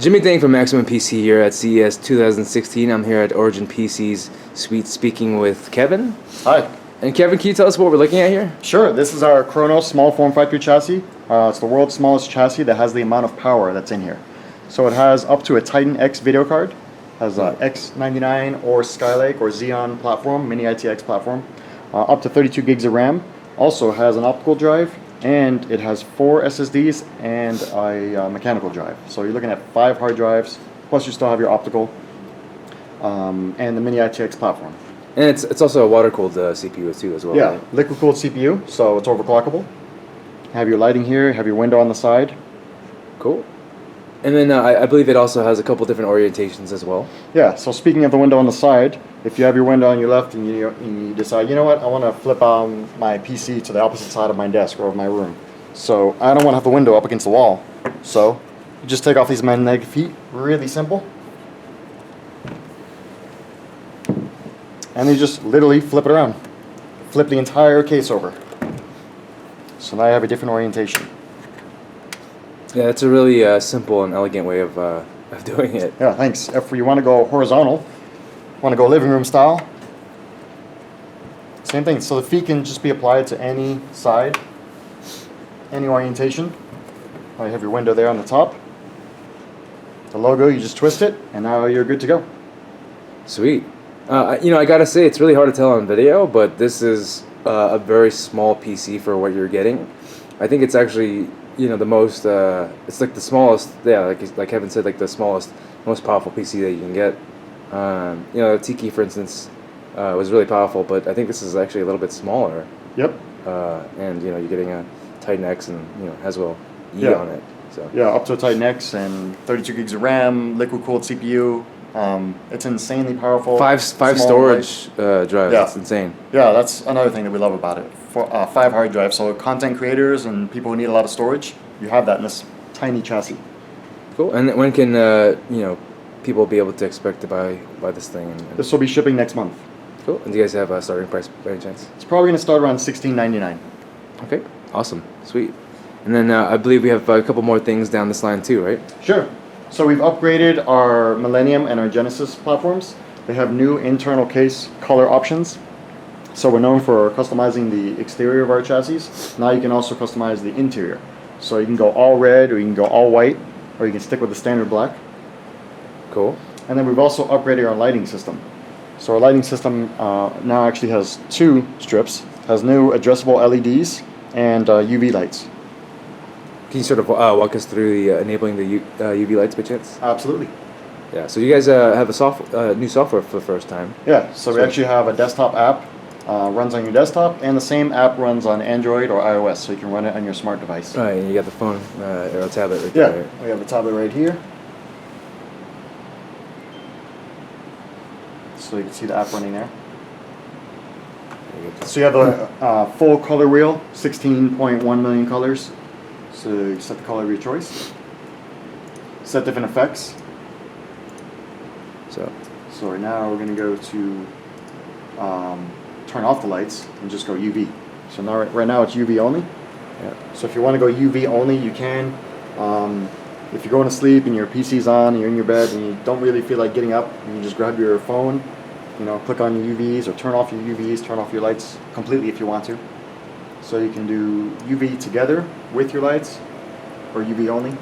Jimmy Dang from Maximum PC here at CES 2016. I'm here at Origin PC's suite speaking with Kevin. Hi. And Kevin, can you tell us what we're looking at here? Sure. This is our Kronos small form factor chassis. It's the world's smallest chassis that has the amount of power that's in here. So it has up to a Titan X video card, has a X99 or Skylake or Xeon platform, Mini ITX platform, up to 32 gigs of RAM. Also has an optical drive, and it has 4 SSDs and a mechanical drive. So you're looking at 5 hard drives, plus you still have your optical and the Mini ITX platform. And it's also a water-cooled CPU too as well. Yeah, right? liquid-cooled CPU, so it's overclockable. Have your lighting here, have your window on the side. Cool. And then I believe it also has a couple different orientations as well. Yeah, so speaking of the window on the side, if you have your window on your left and you decide, you know what, I want to flip my PC to the opposite side of my desk or of my room. So I don't want to have the window up against the wall. So you just take off these magnetic feet, really simple. And you just literally flip it around. Flip the entire case over. So now you have a different orientation. Yeah, it's a really simple and elegant way of doing it. Yeah, thanks. If you want to go horizontal, want to go living room style, same thing. So the feet can just be applied to any side, any orientation. You have your window there on the top. The logo, you just twist it, and now you're good to go. Sweet. I gotta say, it's really hard to tell on video, but this is a very small PC for what you're getting. I think it's actually, the most, it's like the smallest, yeah, like Kevin said, like the smallest, most powerful PC that you can get. Tiki, for instance, was really powerful, but I think this is actually a little bit smaller. Yep. And, you're getting a Titan X and, Haswell E Yeah. on it. So. Yeah, up to a Titan X and 32 gigs of RAM, liquid-cooled CPU. It's insanely powerful. Five small, storage drives. Yeah. It's insane. Yeah, that's another thing that we love about it. 5 hard drives, so content creators and people who need a lot of storage, you have that in this tiny chassis. Cool. And when can people be able to expect to buy this thing? This will be shipping next month. Cool. And do you guys have a starting price by any chance? It's probably going to start around $16.99. Okay. Awesome. Sweet. And then I believe we have a couple more things down this line too, right? Sure. So we've upgraded our Millennium and our Genesis platforms. They have new internal case color options. So we're known for customizing the exterior of our chassis. Now you can also customize the interior. So you can go all red, or you can go all white, or you can stick with the standard black. Cool. And then we've also upgraded our lighting system. So our lighting system now actually has 2 strips, has new addressable LEDs and UV lights. Can you sort of walk us through enabling the UV lights by chance? Absolutely. Yeah. So you guys have a new software for the first time. Yeah. So we actually have a desktop app, runs on your desktop, and the same app runs on Android or iOS, so you can run it on your smart device. Right. And you got the phone or a tablet right Yeah. there. Right? We have the tablet right here. So you can see the app running there. So you have a full color wheel, 16.1 million colors. So you set the color of your choice. Set different effects. So right now we're going to go to turn off the lights and just go UV. So now right now it's UV only. Yeah. So if you want to go UV only, you can. If you're going to sleep and your PC's on and you're in your bed and you don't really feel like getting up, you can just grab your phone, click on your UVs or turn off your UVs, turn off your lights completely if you want to. So you can do UV together with your lights or UV only.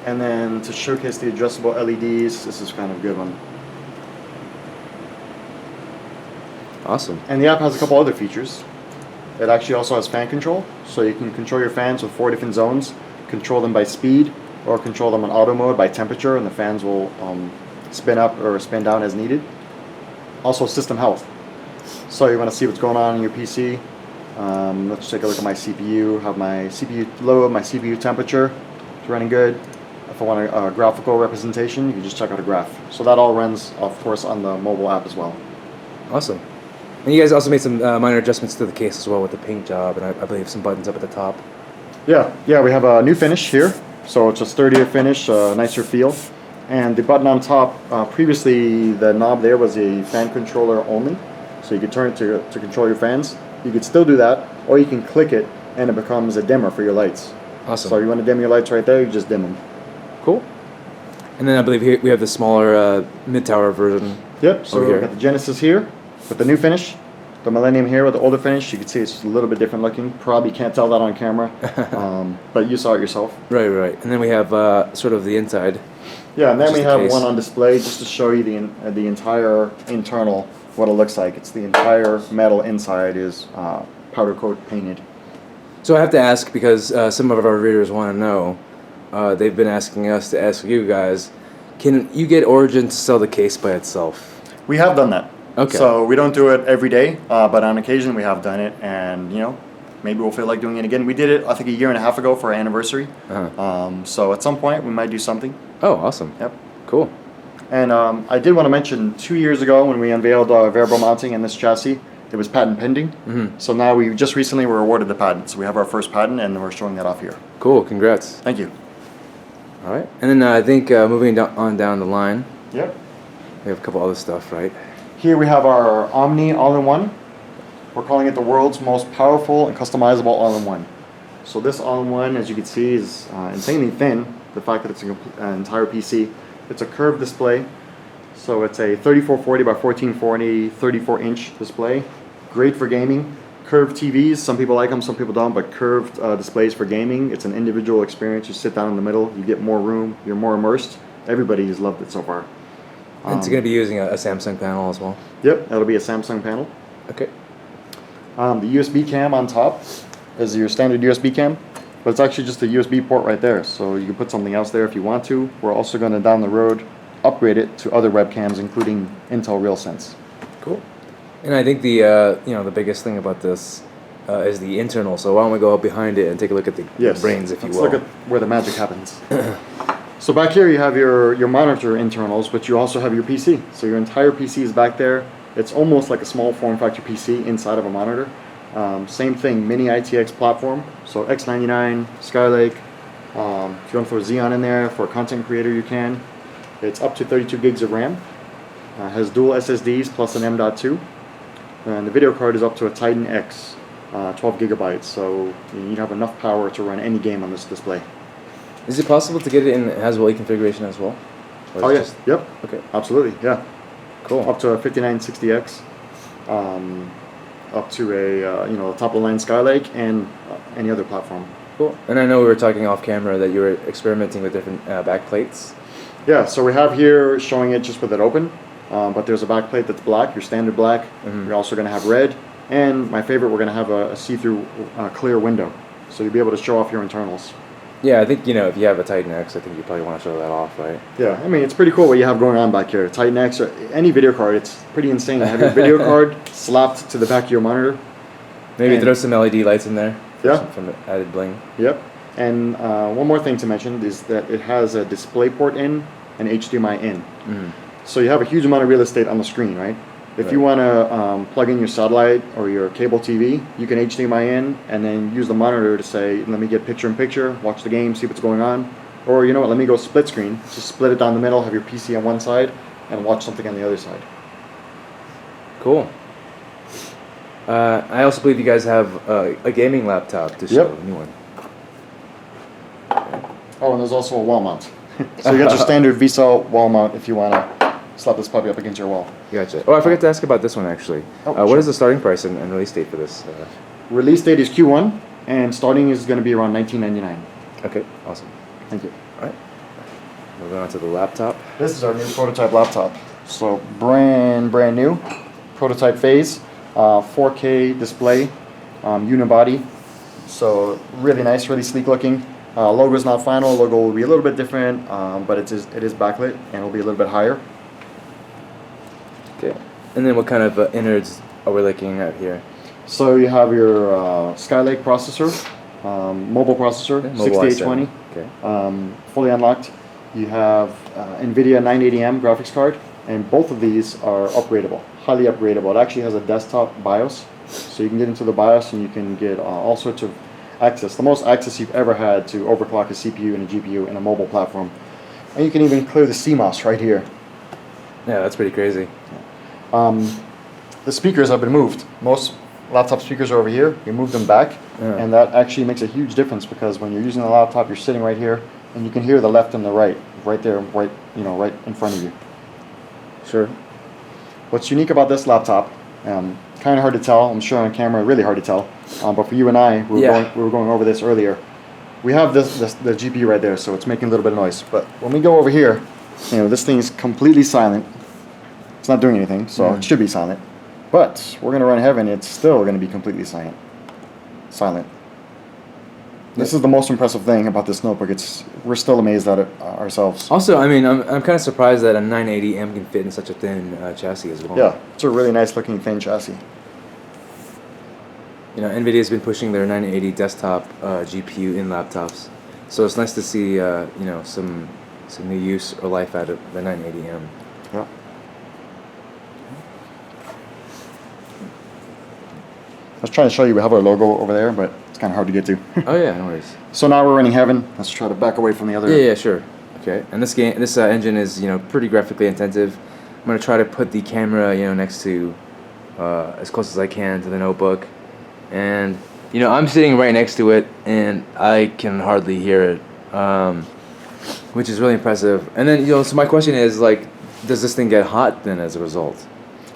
And then to showcase the addressable LEDs, this is kind of a good one. Awesome. And the app has a couple other features. It actually also has fan control, so you can control your fans with 4 different zones, control them by speed, or control them on auto mode by temperature, and the fans will spin up or spin down as needed. Also system health. So you want to see what's going on in your PC. Let's take a look at my CPU, have my CPU load, my CPU temperature. It's running good. If I want a graphical representation, you can just check out a graph. So that all runs, of course, on the mobile app as well. Awesome. And you guys also made some minor adjustments to the case as well with the paint job, and I believe some buttons up at the top. Yeah, we have a new finish here. So it's a sturdier finish, nicer feel. And the button on top, previously the knob there was a fan controller only. So you could turn it to control your fans. You could still do that, or you can click it and it becomes a dimmer for your lights. Awesome. So you want to dim your lights right there, you just dim them. Cool. And then I believe here we have the smaller mid-tower version. Yep, so over we've here. got the Genesis here with the new finish. The Millennium here with the older finish. You can see it's just a little bit different looking. Probably can't tell that on camera, but you saw it yourself. Right. And then we have sort of the inside. Yeah, and then Just we the have case. one on display just to show you the entire internal, what it looks like. It's the entire metal inside is powder coat painted. So I have to ask because some of our readers want to know. They've been asking us to ask you guys, can you get Origin to sell the case by itself? We have done that. Okay. So we don't do it every day, but on occasion we have done it, and maybe we'll feel like doing it again. We did it, I think, a year and a half ago for our anniversary. So at some point we might do something. Oh, awesome. Yep. Cool. And I did want to mention 2 years ago when we unveiled variable mounting in this chassis, it was patent pending. Mm-hmm. So now we just recently were awarded the patent. So we have our first patent, and we're showing that off here. Cool. Congrats. Thank you. All right. And then I think moving on down the line, Yep. we have a couple other stuff, right? Here we have our Omni all-in-one. We're calling it the world's most powerful and customizable all-in-one. So this all-in-one, as you can see, is insanely thin. The fact that it's an entire PC. It's a curved display. So it's a 3440 by 1440, 34-inch display. Great for gaming. Curved TVs, some people like them, some people don't, but curved displays for gaming. It's an individual experience. You sit down in the middle, you get more room, you're more immersed. Everybody has loved it so far. It's going to be using a Samsung panel as well. Yep, that'll be a Samsung panel. Okay. The USB cam on top is your standard USB cam, but it's actually just a USB port right there, so you can put something else there if you want to. We're also going to, down the road, upgrade it to other webcams, including Intel RealSense. Cool. And I think the the biggest thing about this is the internal. So why don't we go up behind it and take a look at the brains, if you will. Let's look at where the magic happens. So back here you have your monitor internals, but you also have your PC. So your entire PC is back there. It's almost like a small form factor PC inside of a monitor. Same thing, Mini ITX platform. So X99, Skylake. If you want to throw Xeon in there for a content creator, you can. It's up to 32 gigs of RAM. Has dual SSDs plus an M.2. And the video card is up to a Titan X, 12 gigabytes. So you have enough power to run any game on this display. Is it possible to get it in Haswell configuration as well? Oh yes, yep. Okay. Absolutely, yeah. Cool. Up to a 5960X, up to a top of the line Skylake and any other platform. Cool. And I know we were talking off camera that you were experimenting with different back plates. Yeah, so we have here showing it just with it open, but there's a back plate that's black, your standard black. Mm-hmm. You're also going to have red, and my favorite, we're going to have a see-through clear window, so you'll be able to show off your internals. Yeah, I think if you have a Titan X, I think you probably want to show that off, right? Yeah, I mean, it's pretty cool what you have going on back here. Titan X or any video card, it's pretty insane to have your video card slapped to the back of your monitor. Maybe And- throw some LED lights in there. Yeah. Some added bling. Yep. And one more thing to mention is that it has a DisplayPort in and HDMI in. Mm-hmm. So you have a huge amount of real estate on the screen, right? If you want to plug in your satellite or your cable TV, you can HDMI in and then use the monitor to say, let me get picture-in-picture, watch the game, see what's going on. Or you know what, let me go split screen. Just split it down the middle, have your PC on one side, and watch something on the other side. Cool. I also believe you guys have a gaming laptop to show, a new one. Oh, and there's also a wall mount. So you got your standard VISA wall mount if you want to slap this puppy up against your wall. Gotcha. Oh, I forgot to ask about this one actually. Oh, What sure. is the starting price and release date for this? Release date is Q1, and starting is going to be around $19.99. Okay, awesome. Thank you. All right. Moving on to the laptop. This is our new prototype laptop. So brand new, prototype phase, 4K display, unibody. So really nice, really sleek looking. Logo is not final. Logo will be a little bit different, but it is backlit and it'll be a little bit higher. Okay. And then what kind of innards are we looking at here? So you have your Skylake processor, mobile processor, Mobile 6820, Okay. fully unlocked. You have NVIDIA 980M graphics card, and both of these are upgradable, highly upgradable. It actually has a desktop BIOS, so you can get into the BIOS and you can get all sorts of access, the most access you've ever had to overclock a CPU and a GPU in a mobile platform. And you can even clear the CMOS right here. Yeah, that's pretty crazy. The speakers have been moved. Most laptop speakers are over here. We move them back, Yeah. and that actually makes a huge difference because when you're using the laptop, you're sitting right here, and you can hear the left and the right there, right in front of you. Sure. What's unique about this laptop, kind of hard to tell. I'm sure on camera, really hard to tell. But for you and I, we were going over this earlier. We have the GPU right there, so it's making a little bit of noise. But when we go over here, this thing is completely silent. It's not doing anything, so it should be silent. But we're going to run Heaven, it's still going to be completely silent. This is the most impressive thing about this notebook. We're still amazed at it ourselves. Also, I mean, I'm kind of surprised that a 980M can fit in such a thin chassis as well. Yeah, it's a really nice looking thin chassis. NVIDIA's been pushing their 980 desktop GPU in laptops, so it's nice to see some new use or life out of the 980M. Yeah. I was trying to show you we have our logo over there, but it's kind of hard to get to. Oh yeah, no worries. So now we're running Heaven. Let's try to back away from the other. Yeah, sure. Okay, and this engine is pretty graphically intensive. I'm gonna try to put the camera next to as close as I can to the notebook, and I'm sitting right next to it, and I can hardly hear it, which is really impressive. And then so my question is does this thing get hot then as a result?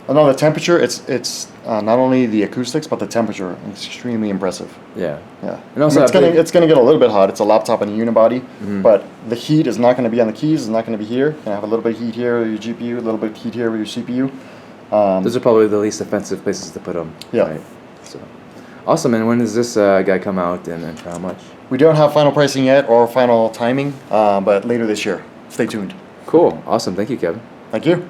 No, the temperature, it's not only the acoustics, but the temperature. It's extremely impressive. Yeah. Yeah. And also it's gonna get a little bit hot. It's a laptop and a unibody, but the heat is not gonna be on the keys. It's not gonna be here. You're gonna have a little bit of heat here with your GPU, a little bit of heat here with your CPU. Those are probably the least offensive places to put them. Yeah. Right? So, awesome. And when does this guy come out, and for how much? We don't have final pricing yet or final timing, but later this year. Stay tuned. Cool. Awesome. Thank you, Kevin. Thank you.